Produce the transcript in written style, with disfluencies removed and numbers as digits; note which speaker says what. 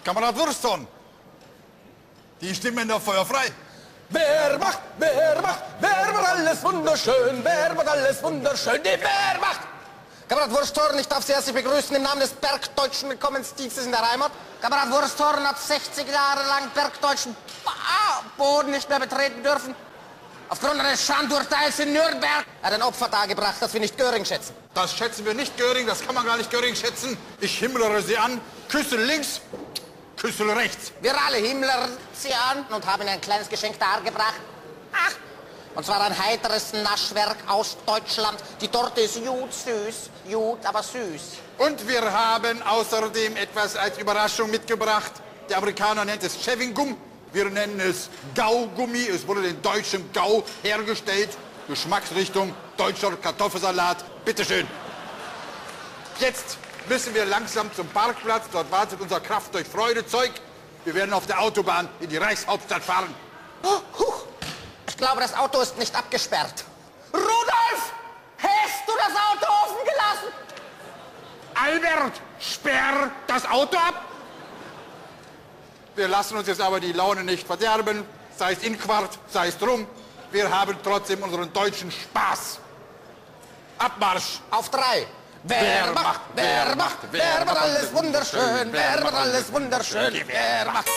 Speaker 1: Kamerad Wursthorn, die Stimmen noch feuerfrei.
Speaker 2: Wer macht alles wunderschön, wer macht alles wunderschön, die Wehrmacht!
Speaker 3: Kamerad Wursthorn, ich darf Sie herzlich begrüßen im Namen des Bergdeutschen Willkommensdienstes in der Heimat. Kamerad Wursthorn hat 60 Jahre lang bergdeutschen Boden nicht mehr betreten dürfen. Aufgrund eines Schandurteils in Nürnberg. Er hat ein Opfer dargebracht, das wir nicht Göring schätzen.
Speaker 1: Das schätzen wir nicht Göring, das kann man gar nicht Göring schätzen. Ich himmlere Sie an, Küssel links, Küssel rechts.
Speaker 3: Wir alle himmlern Sie an und haben Ihnen ein kleines Geschenk dargebracht. Ach, und zwar ein heiteres Naschwerk aus Deutschland. Die Torte ist gut süß, gut, aber süß.
Speaker 1: Und wir haben außerdem etwas als Überraschung mitgebracht. Der Amerikaner nennt es Chewing Gum. Wir nennen es Gaugummi. Es wurde in deutschem Gau hergestellt. Geschmacksrichtung deutscher Kartoffelsalat. Bitteschön. Jetzt müssen wir langsam zum Parkplatz. Dort wartet unser Kraft durch Freudezeug. Wir werden auf der Autobahn in die Reichshauptstadt fahren.
Speaker 3: Oh, huch. Ich glaube, das Auto ist nicht abgesperrt. Rudolf! Hast du das Auto offen gelassen?
Speaker 1: Albert, sperr das Auto ab! Wir lassen uns jetzt aber die Laune nicht verderben, sei es in Quart, sei es drum. Wir haben trotzdem unseren deutschen Spaß. Abmarsch!
Speaker 3: Auf 3. Wer macht alles wunderschön, wer macht alles wunderschön, wer macht.